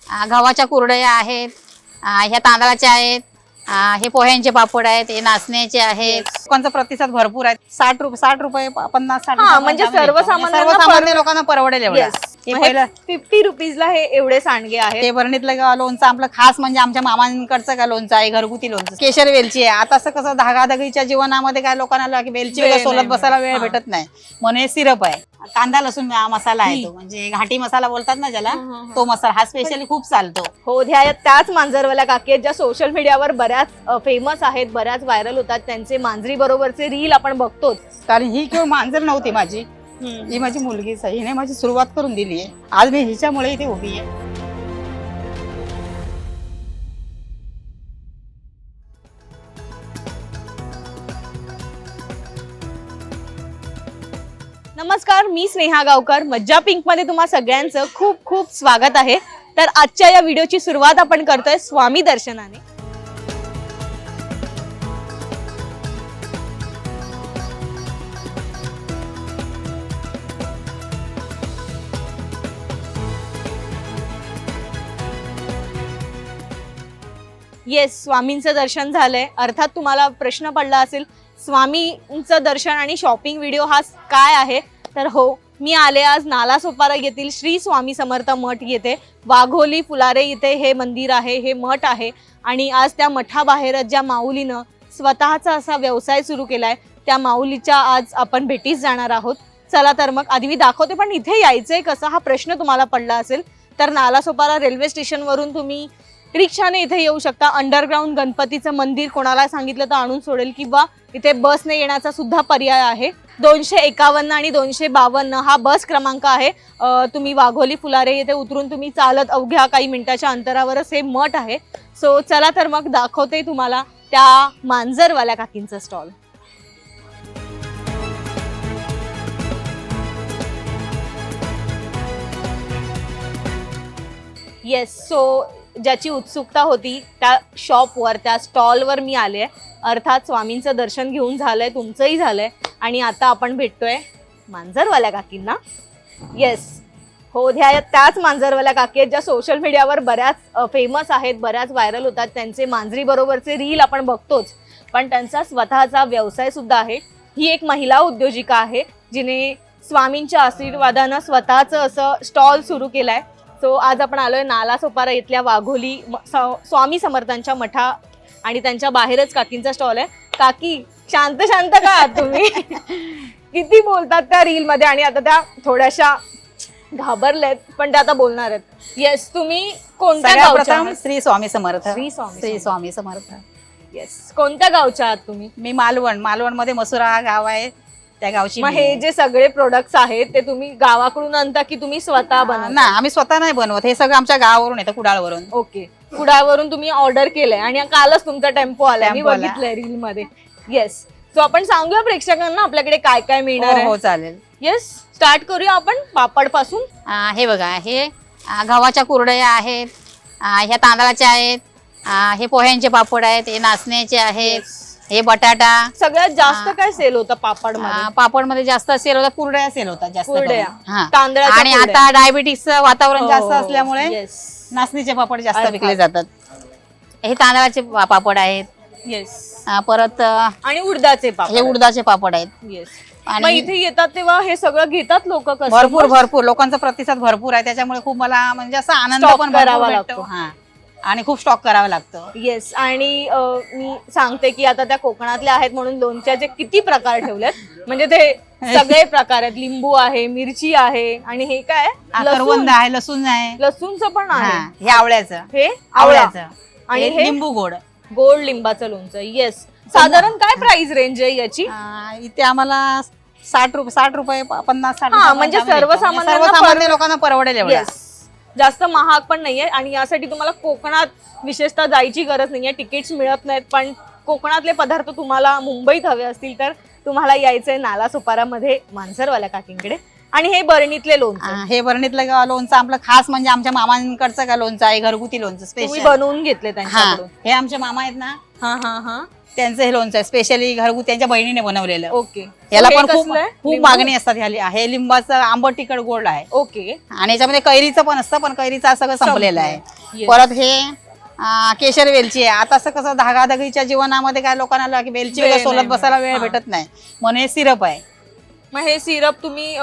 गव्हाच्या कुरडया आहेत, ह्या तांदळाच्या आहेत, हे पोह्यांचे पापड आहेत, हे नाचण्याचे आहेत. लोकांचा प्रतिसाद भरपूर आहे. 60 रुपये 50-60 म्हणजे सर्वसामान्य लोकांना परवडेल एवढं. हे पहिलं 50 रुपीजला हे एवढे सांडगे आहेत. हे बरणीतलं लोणचं आपलं खास म्हणजे आमच्या मामांकडचं का लोणचं आहे, घरगुती लोणचं. केशर वेलची आहे. आता असं कसं धागाधगीच्या जीवनामध्ये काय लोकांना वेलची वगैरे सोलत बसायला वेळ भेटत नाही म्हणून हे सिरप आहे. कांदा लसूण मसाला आहे तो, म्हणजे घाटी मसाला बोलतात ना ज्याला, तो मसाला हा स्पेशली खूप चालतो. हो, त्याच मांजरवाल्या काकी आहेत ज्या सोशल मीडियावर बऱ्याच फेमस आहेत, बऱ्याच व्हायरल होतात. त्यांचे मांजरी बरोबरचे रील आपण बघतोच. कारण ही केवळ मांजर नव्हती माझी, ही माझी मुलगीच आहे. हिने माझी सुरुवात करून दिली आहे. आज मी हिच्यामुळे इथे उभी आहे. नमस्कार, मी स्नेहा गावकर. मज्जा पिंक मध्ये तुम्हा सगळ्यांचं खूप खूप स्वागत आहे. तर आजच्या या व्हिडिओची सुरुवात आपण करतोय स्वामी दर्शनाने. येस, स्वामींचं दर्शन झालंय. अर्थात तुम्हाला प्रश्न पडला असेल, स्वामींचं दर्शन आणि शॉपिंग व्हिडिओ हा काय आहे. तर हो, मी आले आज नालासोपारा येथील श्री स्वामी समर्थ मठ येथे. वाघोली फुलारे इथे हे मंदिर आहे, हे मठ आहे. आणि आज त्या मठाबाहेरच ज्या माऊलीनं स्वतःचा असा व्यवसाय सुरू केलाय, त्या माऊलीच्या आज आपण भेटीस जाणार आहोत. चला तर मग आधी मी दाखवते. पण इथे यायचंय कसं हा प्रश्न तुम्हाला पडला असेल तर नालासोपारा रेल्वे स्टेशनवरून तुम्ही रिक्षाने इथे येऊ शकता. अंडरग्राऊंड गणपतीचं मंदिर कोणाला सांगितलं तर आणून सोडेल, किंवा इथे बसने येण्याचा सुद्धा पर्याय आहे. 251 आणि 252 हा बस क्रमांक आहे. तुम्ही वाघोली फुलारे येथे उतरून तुम्ही चालत अवघ्या काही मिनिटाच्या अंतरावरच हे मठ आहे. सो चला तर मग दाखवते तुम्हाला त्या मांजरवाल्या काकींचा स्टॉल. येस, सो ज्याची उत्सुकता होती त्या शॉपवर, त्या स्टॉलवर मी आले. अर्थात स्वामींचं दर्शन घेऊन झालंय, तुमचंही झालंय. आणि आता आपण भेटतोय मांजरवाल्या काकींना. येस, हो, त्याच मांजरवाल्या काकी आहेत ज्या सोशल मीडियावर बऱ्याच फेमस आहेत, बऱ्याच व्हायरल होतात. त्यांचे मांजरी बरोबरचे रील आपण बघतोच, पण त्यांचा स्वतःचा व्यवसाय सुद्धा आहे. ही एक महिला उद्योजिका आहे जिने स्वामींच्या आशीर्वादानं स्वतःचं असं स्टॉल सुरू केलाय. सो आज आपण आलोय नालासोपारा इथल्या वाघोली स्वामी समर्थांच्या मठा आणि त्यांच्या बाहेरच काकींचा स्टॉल आहे. काकी, शांत शांत का आहात तुम्ही? किती बोलतात त्या रील मध्ये आणि आता त्या थोड्याशा घाबरल्यात, पण त्या आता बोलणार आहेत. येस, तुम्ही कोणत्या गावच्या आहात? श्री स्वामी समर्थ. श्री स्वामी समर्थ. येस, कोणत्या गावच्या आहात तुम्ही? मी मालवण मध्ये मसुरा हा गाव आहे, त्या गावची. मग हे जे सगळे प्रोडक्ट्स आहेत ते तुम्ही गावाकडून आणता की तुम्ही स्वतः बनवता? ना, आम्ही स्वतः नाही बनवत. हे सगळं आमच्या गावावरून येतं, कुडाळवरून. ओके, कुडाळवरून तुम्ही ऑर्डर केलंय आणि कालच तुमचा टेम्पो आलाय, मी बघितलंय रील मध्ये. येस, सो आपण सांगूया प्रेक्षकांना आपल्याकडे काय काय मिळणार आहे. हो, चालेल. येस, स्टार्ट करूया आपण पापड पासून. हे बघा, हे गव्हाच्या कुरडया आहेत, ह्या तांदळाच्या आहेत, हे पोह्यांचे पापड आहेत, हे नाचण्याचे आहेत, हे बटाटा. सगळ्यात जास्त काय सेल होतं पापड मध्ये? पापड मध्ये जास्त सेल होतात, कुरडया सेल होतात जास्त. तांदळाच्या. आणि आता डायबिटीसचं वातावरण जास्त असल्यामुळे नाचणीचे पापड जास्त विकले जातात. हे तांदळाचे पापड आहेत. येस, परत आणि उडदाचे पापड. हे उडदाचे पापड आहेत. येस, आणि इथे येतात तेव्हा हे सगळं घेतात लोक? भरपूर लोकांचा प्रतिसाद भरपूर आहे, त्याच्यामुळे खूप मला म्हणजे असा आनंद पण करावा लागतो. आणि खूप स्टॉक करावा लागतो. येस, आणि मी सांगते की आता त्या कोकणातल्या आहेत म्हणून लोणच्याचे किती प्रकार ठेवलेत, म्हणजे ते सगळे प्रकार आहेत. लिंबू आहे, मिरची आहे, आणि हे काय करवंद आहे, लसूण आहे, लसूणचं पण आहे. हे आवळ्याचं, हे आवळ्याचं, आणि हे लिंबू गोड लिंबाचं लोणचं. येस, साधारण काय प्राइस रेंज आहे याची? इथे आम्हाला 60 रुपये 50-60. म्हणजे सर्वसामान्य लोकांना परवडेल एवढं. जास्त महाग पण नाहीये. आणि यासाठी तुम्हाला कोकणात विशेषतः जायची गरज नाहीये, तिकीट्स मिळत नाहीत. पण कोकणातले पदार्थ तुम्हाला मुंबईत हवे असतील तर तुम्हाला यायचंय नालासोपारामध्ये मांजरवाल्या काकींकडे. आणि हे बरणीतले लोणचं, हे बरणीतलं लोणचं आपलं खास म्हणजे आमच्या मामांकडचं का लोणचं आहे, घरगुती लोणचं स्पेशल बनवून घेतले त्यांच्याकडून. हे आमचे मामा आहेत ना, हा, त्यांचं हे लोणचं आहे स्पेशली घरगुती, त्यांच्या बहिणीने बनवलेलं. ओके, याला पण खूप मागणी असतात. हे लिंबाचं आंबट तिखट गोड आहे. ओके, आणि याच्यामध्ये कैरीचं पण असतं, पण कैरीचं सगळं संपलेलं आहे. Yes. परत हे केशर वेलची आहे. आता असं कसं धागाधगीच्या जीवनामध्ये काय लोकांना वेलची वेळ वगैरे सोलत नाही बसायला मिळत. वेळ हा. भेटत नाही म्हणून हे सिरप आहे. मग हे सिरप तुम्ही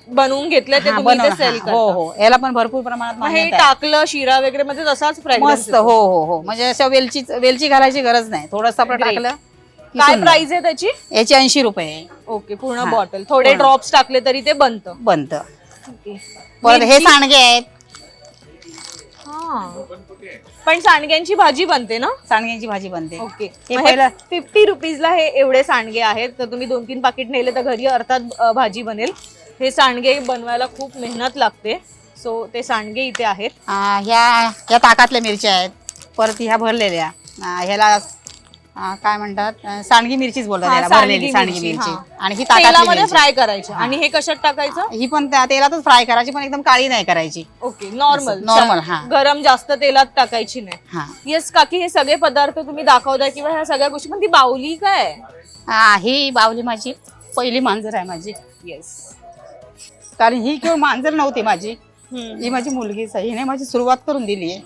बनवून घेतले ते हा, तुम्ही इथे बनवून सेल हा, हो करता. हो याला पण भरपूर प्रमाणात मग हे मागणी आहे. टाकलं शिरा वगैरे मध्ये तसाच फ्रॅग्रन्स मस्त हो हो हो म्हणजे असं वेलची घालायची गरज नाही. थोडंसं आपण Great. टाकलं की काय सुंदर. प्राइस आहे त्याची? याची 80 रुपये आहे. ओके, पूर्ण हा. बॉटल. थोडे पूर्ण. ड्रॉप्स टाकले तरी ते बनतं. बनतं. ओके. परत हे मिरची? सांडगे आहेत. हा. पण सांडग्यांची भाजी बनते ना? सांडग्यांची भाजी बनते. ओके. हे मग पहिलं 50 रुपीजला हे एवढे सांडगे आहेत. तर तुम्ही 2-3 पाकिट नेले तर घरी अर्थात भाजी बनेल. हे सांडगे बनवायला खूप मेहनत लागते. सो ते सांडगे इथे आहेत. ह्या ताकातल्या मिरच्या आहेत. परत ह्या भरलेल्या ह्याला काय म्हणतात सांडगी मिरचीच बोलतात हा, याला, भरलेली सांडगी मिरची, मिरची. हा. आणि ही ताकातली तेलामध्ये मिरची. फ्राय करायचे. आणि हे कशात टाकायचं? ही पण त्या तेलातच फ्राय करायची पण एकदम काळी नाही करायची. Okay, normal. असं, normal, हा. गरम जास्त तेलात टाकायची नाही. हा येस काकी, हे सगळे पदार्थ तुम्ही दाखवताय किंवा ह्या सगळ्या गोष्टी, पण ती बाहुली काय? ही बावली माझी पहिली मांजर आहे माझी. येस. कारण ही केवळ मांजर नव्हती माझी, ही माझी मुलगीच आहे. हिने माझी सुरुवात करून दिली आहे.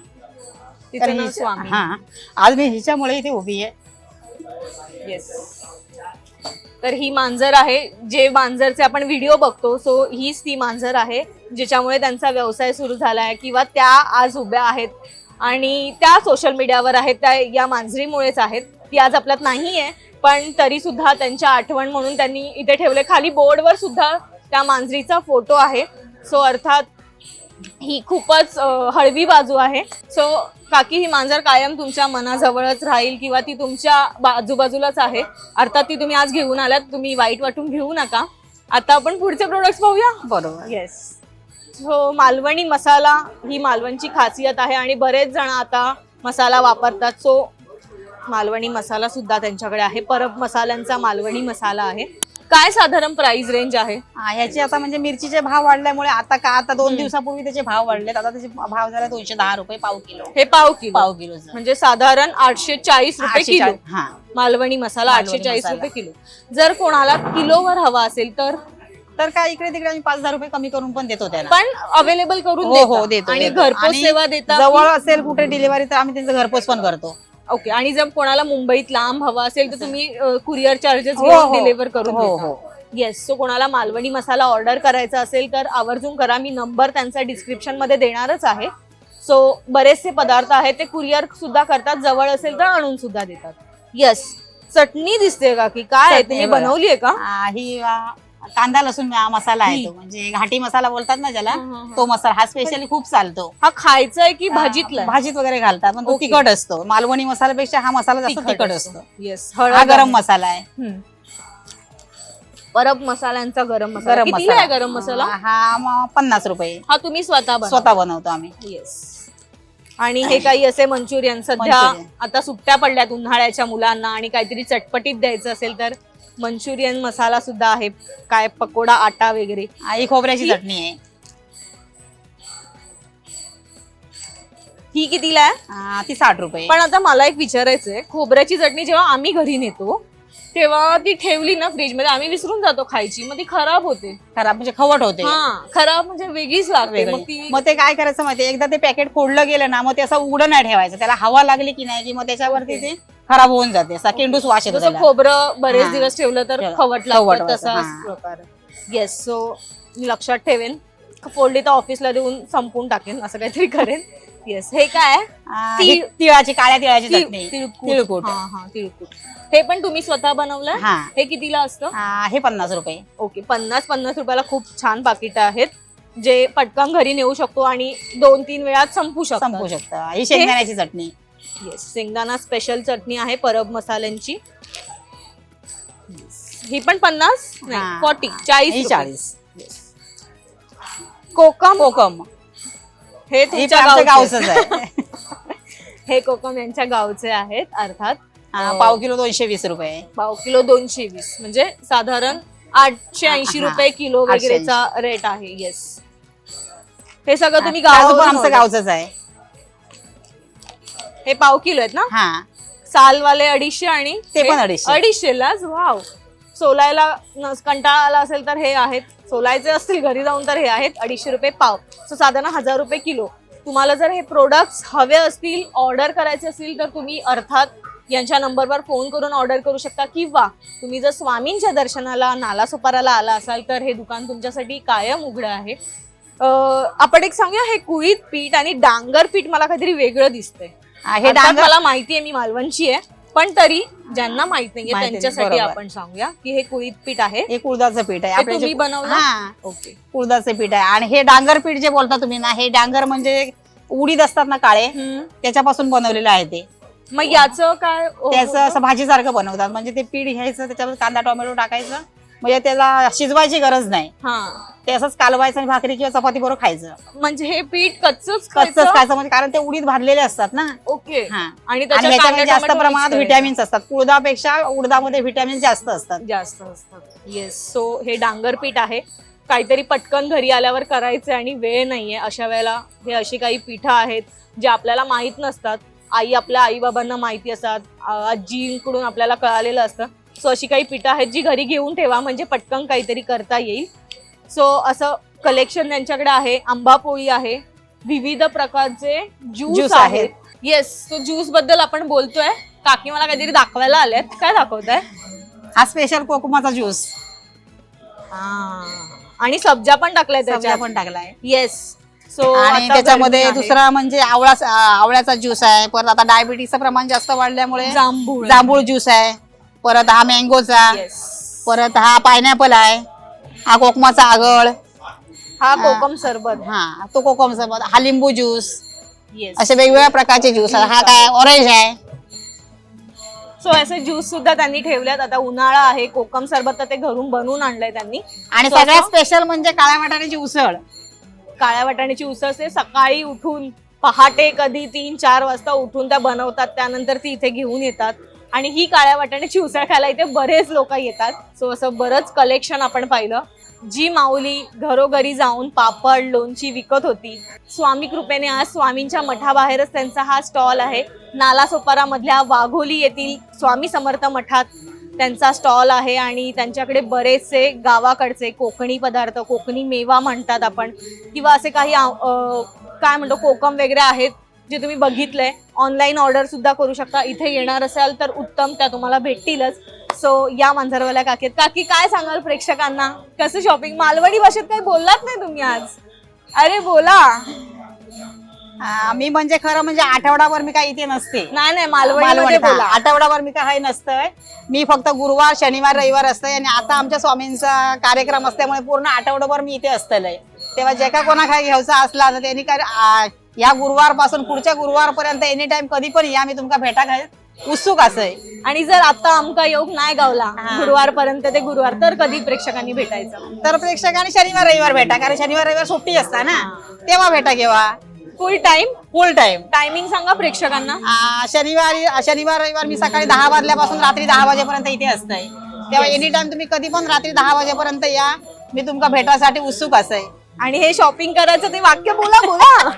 तिचं नाव स्वामी. हा आज मी हिच्यामुळे इथे उभी आहे. येस. तर ही मांजर आहे, जे मांजरचे आपण व्हिडिओ बघतो. सो हीच ती मांजर आहे ज्याच्यामुळे त्यांचा व्यवसाय सुरू झाला आहे किंवा त्या आज उभ्या आहेत आणि त्या सोशल मीडियावर आहेत. त्या या मांजरीमुळेच आहेत. ती आज आपल्यात नाही आहे, पण तरी सुद्धा त्यांच्या आठवण म्हणून त्यांनी इथे ठेवले. खाली बोर्डवर सुद्धा त्या मांजरीचा फोटो आहे. सो अर्थात ही खूपच हळवी बाजू आहे. सो काकी, ही मांजर कायम तुमच्या मनाजवळच राहील किंवा ती तुमच्या आजूबाजूलाच आहे. अर्थात ती तुम्ही आज घेऊन आलात, तुम्ही वाईट वाटून घेऊ नका. आता आपण पुढचे प्रोडक्ट्स पाहूया. बरोबर. येस. हो, मालवणी मसाला ही मालवणची खासियत आहे आणि बरेच जण आता मसाला वापरतात. सो मालवणी मसाला सुद्धा त्यांच्याकडे आहे. परब मसाल्यांचा मालवणी मसाला आहे. काय साधारण प्राइस रेंज आहे? ह्याचे आता म्हणजे मिरचीचे भाव वाढल्यामुळे आता 2 दिवसापूर्वी त्याचे भाव वाढलेत. आता त्याचे भाव झाले 210 रुपये पाव किलो. हे पाव किलो म्हणजे साधारण 840 रुपये किलो. हा मालवणी मसाला मालवणी 840 मसाला. रुपये किलो. जर कोणाला किलोवर हवा असेल तर काय इकडे तिकडे आम्ही 5,000 रुपये कमी करून पण देतो त्याला. पण अवेलेबल करून हो देता. देतो. आणि देतो. घरपोच आणि सेवा देता. जवळ असेल कुठे डिलिव्हरी तर आम्ही त्यांचं घरपोच पण करतो. ओके. आणि जर कोणाला मुंबईत लांब हवा असेल तर तुम्ही कुरिअर चार्जेस हो, घेऊन हो. डिलिव्हर करून हो, देता. हो. येस. सो कोणाला मालवणी मसाला ऑर्डर करायचा असेल तर आवर्जून करा. मी नंबर त्यांचा डिस्क्रिप्शन मध्ये देणारच आहे. सो बरेचसे पदार्थ आहेत ते कुरिअर सुद्धा करतात. जवळ असेल तर आणून सुद्धा देतात. येस. चटणी दिसते का की काय आहे? तुम्ही बघा. बनवली आहे का? ही कांदा लसूण मसाला आहे ही. तो म्हणजे घाटी मसाला बोलतात ना ज्याला, हा, हा. तो मसाला हा स्पेशली खूप चालतो. हा खायचा आहे की भाजीतला? भाजीत वगैरे घालतात पण तो ओके. तिखट असतो. मालवणी मसाल्यापेक्षा हा मसाला जास्त तिखट असतो. येस. हा गरम मसाला आहे. परब मसाल्यांचा गरम मसाला. गरम कितीला मसाला आहे गरम मसाला? हा 50 रुपये. हा तुम्ही स्वतः स्वतः बनवतो आम्ही. येस. आणि हे काही असे मंचुरियन सध्या मंचुरियन. आता सुट्ट्या पडल्यात उन्हाळ्याच्या मुलांना आणि काहीतरी चटपटीत द्यायचं असेल तर मंचुरियन मसाला सुद्धा आहे. काय पकोडा आटा वगैरे. ही खोबऱ्याची चटणी आहे. ही कितीला आहे? ती 60 रुपये. पण आता मला एक विचारायचंय, खोबऱ्याची चटणी जेव्हा आम्ही घरी नेतो तेव्हा ती ठेवली ना फ्रीज मध्ये, आम्ही विसरून जातो खायची, मग ती खराब होते. खराब म्हणजे खवट होते. हा, खराब म्हणजे वेगळीच लागते. मग वेगळी. ती मग ते काय करायचं माहितीये, एकदा ते पॅकेट फोडलं गेलं ना मग ते असं उघडं नाही ठेवायचं. त्याला हवा लागली की नाही की मग त्याच्यावरती ते खराब होऊन जाते. असा किंडूस वास येतो जसं त्याला. खोबरं बरेच हा. दिवस ठेवलं तर ठेवलं. खवट खवट लागतं, होतं. तसाच हा. प्रकार. येस. सो मी लक्षात ठेवेन. फोडली तर ऑफिसला देऊन संपवून टाकेन, असं काहीतरी करेन. येस. हे काय? ही तिळाची, काळ्या तिळाची चटणी. तिळकूट. तिळकूट. हा हा, तिळकूट. हे पण तुम्ही स्वतः बनवलं? हा. हे कितीला असतं? हे 50 रुपये. ओके. 50 रुपयाला खूप छान पाकिट आहेत जे पटकन घरी नेऊ शकतो आणि 2-3 वेळात संपू संपू शकतं. ही शेंगदाण्याची चटणी. येस. शेंगदाणा स्पेशल चटणी आहे परब मसाल्यांची. ही पण 50 नाही, हा. 40 ही 40. 40. कोकम. कोकम हे ही तुमच्या पण आमच्या गावचे. गावचंच आहे. हे कोकम यांच्या गावचे आहेत. अर्थात पाव किलो 220 रुपये. पाव किलो 220 म्हणजे साधारण 880 हा. रुपये किलो 880. वगैरेचा रेट आहे. येस. हे सगळं तुम्ही काजू पण गावावरून आमचं order- गावचंच आहे. हे पाव किलो आहेत ना? हा सालवाले 250 आणि ते पण हे 250. 250लाच. वाव. सोलायला कंटाळा आला असेल तर हे आहेत. सोलायचे असतील घरी जाऊन तर हे आहेत 250 रुपये पाव. सो साधारण 1000 रुपये किलो. तुम्हाला जर हे प्रोडक्ट्स हवे असतील, ऑर्डर करायचे असतील, तर तुम्ही अर्थात यांच्या नंबरवर फोन करून ऑर्डर करू शकता, किंवा तुम्ही जर स्वामींच्या दर्शनाला नालासोपाराला आला असाल तर हे दुकान तुमच्यासाठी कायम उघडं आहे. आपण एक सांगूया, हे कुळीत पीठ आणि डांगर पीठ मला काहीतरी वेगळं दिसतंय. हे अर्थात डांगर मला माहिती आहे, मी मालवणची आहे, पण तरी ज्यांना माहित नाहीये माहिती नाही, त्यांच्यासाठी बरोबर. आपण सांगूया की हे कुळीत पीठ आहे. हे कुळदाचं पीठ आहे हे आपल्या तुम्ही बनवलं? हा ओके. कुळदाचे पीठ आहे. आणि हे डांगर पीठ जे बोलता तुम्ही ना, हे डांगर म्हणजे उडीद असतात ना काळे, त्याच्यापासून बनवलेलं आहे ते. मग याचं काय त्याचं असं भाजीसारखं बनवतात. म्हणजे ते पीठ घ्यायचं, त्याच्यामध्ये कांदा टोमॅटो टाकायचं, म्हणजे त्याला शिजवायची गरज नाही, हा, ते असंच कालवायचं आणि भाकरी किंवा चपाती बरोबर खायचं. म्हणजे हे पीठ कच्चच कच्चंच खायचं, म्हणजे कारण ते उडीद भाजलेले असतात ना. ओके. हा. आणि आणि त्याच्यात ह्याच्यामध्ये कांदा जास्त टोमॅटो प्रमाणात mix व्हिटॅमिन्स असतात. कुळदापेक्षा उडदामध्ये व्हिटॅमिन जास्त असतात. जास्त असतात. येस. सो हे डांगर पीठ आहे. काहीतरी पटकन घरी आल्यावर करायचे आणि वेळ नाहीये, अशा वेळेला हे अशी काही पीठं आहेत जे आपल्याला माहित नसतात. आपल्या आई बाबांना माहिती असतात, आजीकडून आपल्याला कळालेलं असतं. सो अशी काही पीठं आहेत जी घरी घेऊन ठेवा, म्हणजे पटकन काहीतरी करता येईल. सो असं कलेक्शन त्यांच्याकडे आहे. आंबा पोळी आहे, विविध प्रकारचे ज्यूस आहेत. येस. तो ज्यूस बद्दल आपण बोलतोय. काकी मला काहीतरी दाखवायला आल्यात. काय दाखवताय? हा स्पेशल कोकमाचा ज्यूस. आणि सब्जा पण टाकलाय सब्जा त्याच्यात. पण टाकलाय. येस. सो आणि त्याच्यामध्ये दुसरा म्हणजे आवळ्याचा ज्यूस आहे. परत आता डायबिटीसचं प्रमाण जास्त वाढल्यामुळे जांभूळ ज्यूस आहे. परत हा मँगोचा, परत हा पायनॅपल आहे, हा कोकमाचा आगळ, हा कोकम सरबत, हा तो कोकम सरबत, हा लिंबू ज्यूस. येस. असे वेगवेगळ्या प्रकारचे ज्यूस आहे. हा काय ऑरेंज आहे. सो असे ज्यूस सुद्धा त्यांनी ठेवल्यात. आता उन्हाळा आहे, कोकम सरबत तर ते घरून बनवून आणलंय त्यांनी. आणि So सगळ्यात असं- स्पेशल म्हणजे काळ्या वाटाण्याची उसळ. काळ्या वाटाण्याची उसळ ते सकाळी उठून पहाटे कधी 3-4 वाजता उठून त्या बनवतात, त्यानंतर ती इथे घेऊन येतात. आणि ही काळ्या वाटाण्याची उसळ खायला इथे बरेच लोक येतात. सो असं बरंच कलेक्शन आपण पाहिलं. जी माऊली घरोघरी जाऊन पापड लोणची विकत होती, स्वामी कृपेने आज स्वामींच्या मठाबाहेरच त्यांचा हा स्टॉल आहे. नालासोपारा मधल्या वाघोली येथील स्वामी समर्थ मठात त्यांचा स्टॉल आहे. आणि त्यांच्याकडे बरेचसे गावाकडचे कोकणी पदार्थ, कोकणी मेवा म्हणतात आपण, किंवा असे काही काय म्हणतो कोकम वगैरे आहेत जे तुम्ही बघितलंय. ऑनलाईन ऑर्डर सुद्धा करू शकता. इथे येणार असाल तर उत्तम, त्या तुम्हाला भेटतीलच. सो या मांजरवाल्या काकी, काय सांगाल प्रेक्षकांना? कसं शॉपिंग? मालवणी भाषेत काही बोललात नाही तुम्ही आज. अरे बोला. मी म्हणजे खरं म्हणजे आठवडाभर मी काय इथे नसते. नाही मालवणी बोला. आठवडाभर मी काय नसतंय. मी फक्त गुरुवार शनिवार रविवार असते. आणि आता आमच्या स्वामींचा कार्यक्रम असल्यामुळे पूर्ण आठवडाभर मी इथे असतलंय. तेव्हा जे का कोणा काय घ्यायचा असला तर त्यांनी काय या गुरुवार पासून पुढच्या गुरुवारपर्यंत एनी टाइम कधी पण या, मी तुमका भेटा घाल उत्सुक असय. आणि जर आता आमका योग नाही गावला गुरुवारपर्यंत ते गुरुवार, तर कधी प्रेक्षकांनी भेटायचं? तर प्रेक्षकांनी शनिवार रविवार भेटा, कारण शनिवार रविवार सुट्टी असता ना, तेव्हा भेटा घेवा. फुल टाइम टायमिंग सांगा प्रेक्षकांना. शनिवार रविवार मी सकाळी 10 वाजल्यापासून रात्री 10 वाजेपर्यंत इथे असतंय. तेव्हा एनी टाइम तुम्ही कधी पण रात्री 10 वाजेपर्यंत या, मी तुमका भेटासाठी उत्सुक असय. आणि हे शॉपिंग करायचं ते वाक्य बोला.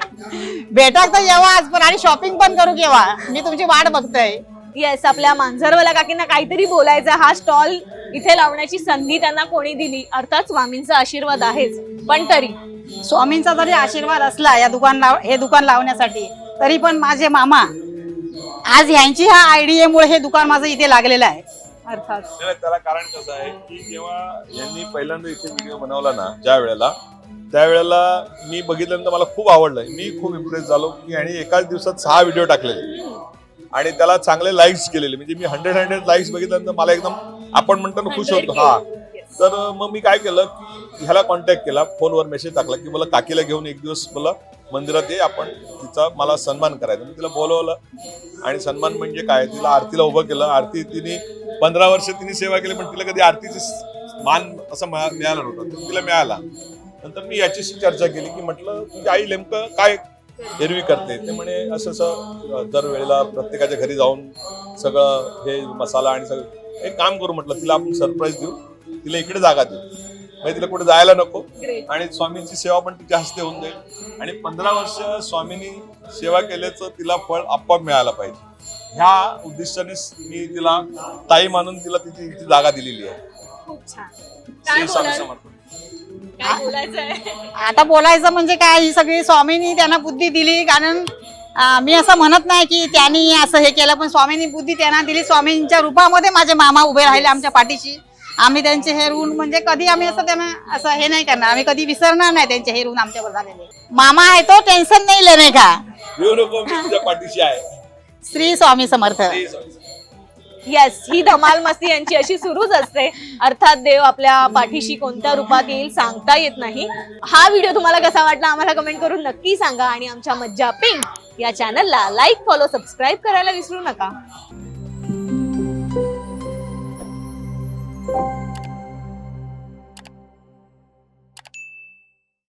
भेटा तर येवाच, पण आणि शॉपिंग पण करू केव्हा, मी तुमची वाट बघतोय. येस. आपल्या मांजरवाल्या काकींना काहीतरी बोलायचं. हा स्टॉल इथे लावण्याची संधी त्यांना कोणी दिली? अर्थात स्वामींचा आशीर्वाद आहेच, पण तरी स्वामींचा जरी आशीर्वाद असला हे दुकान लावण्यासाठी, तरी पण माझे मामा आज यांची ह्या आयडिया मुळे हे दुकान माझं इथे लागलेलं आहे. अर्थात त्याला कारण कसं आहे की जेव्हा यांनी पहिल्यांदा इथे व्हिडिओ बनवला ना, त्यावेळेला मी बघितल्यानंतर मला खूप आवडलं. मी खूप इम्प्रेस झालो की यांनी एकाच दिवसात 6 व्हिडिओ टाकलेले आणि त्याला चांगले लाईक्स केलेले. म्हणजे मी 100 लाईक्स बघितल्यानंतर मला एकदम, आपण म्हणतो ना, खुश होतो. हा, तर मग मी काय केलं की ह्याला कॉन्टॅक्ट केला, फोनवर मेसेज टाकला की मला काकीला घेऊन एक दिवस मला मंदिरात ये, आपण तिचा मला सन्मान करायचा. मी तिला बोलवलं आणि सन्मान म्हणजे काय, तिला आरतीला उभं केलं. आरती तिने 15 वर्ष तिने सेवा केली, पण तिला कधी आरतीची मान असं मिळाला नव्हता, तिला मिळाला. नंतर मी याच्याशी चर्चा केली की म्हटलं तुझी आई नेमकं काय एरवी करते. ते म्हणे असं दरवेळेला प्रत्येकाच्या घरी जाऊन सगळं हे मसाला आणि सगळं, एक काम करू म्हटलं, तिला आपण सरप्राईज देऊ, तिला इकडे जागा देऊ, म्हणजे तिला कुठे जायला नको आणि स्वामींची सेवा पण तिच्या हस्ते होऊन जाईल. आणि 15 वर्ष स्वामींनी सेवा केल्याचं तिला फळ आपोआप मिळालं पाहिजे, ह्या उद्देशाने मी तिला ताई मानून तिला तिची जागा दिलेली आहे. खूप छान. श्री स्वामी समर्थ. काय बोलायचंय? आता बोलायचं म्हणजे काय, ही सगळी स्वामींनी त्यांना बुद्धी दिली. कारण मी असं म्हणत नाही की त्यांनी असं हे केलं, पण स्वामींनी बुद्धी त्यांना दिली. स्वामींच्या रूपामध्ये माझे मामा उभे राहिले आमच्या पाठीशी. आम्ही त्यांचे हे ऋण म्हणजे कधी आम्ही असं त्यांना असं हे नाही करणार, आम्ही कधी विसरणार नाही त्यांचे हे ऋण आमच्यावर झालेले. मामा आहे तो टेन्शन नाही लेणे का. भिऊ नको, मी तुझ्या पाठीशी आहे. श्री स्वामी समर्थ. येस, ही धमाल मस्ती यांची अशी सुरूच असते. अर्थात देव आपल्या पाठीशी कोणत्या रूपात येईल सांगता येत नाही. हा व्हिडिओ तुम्हाला कसा वाटला आम्हाला कमेंट करून नक्की सांगा आणि आमच्या मज्जा पिंक या चॅनलला लाईक, फॉलो, सबस्क्राईब करायला विसरू नका.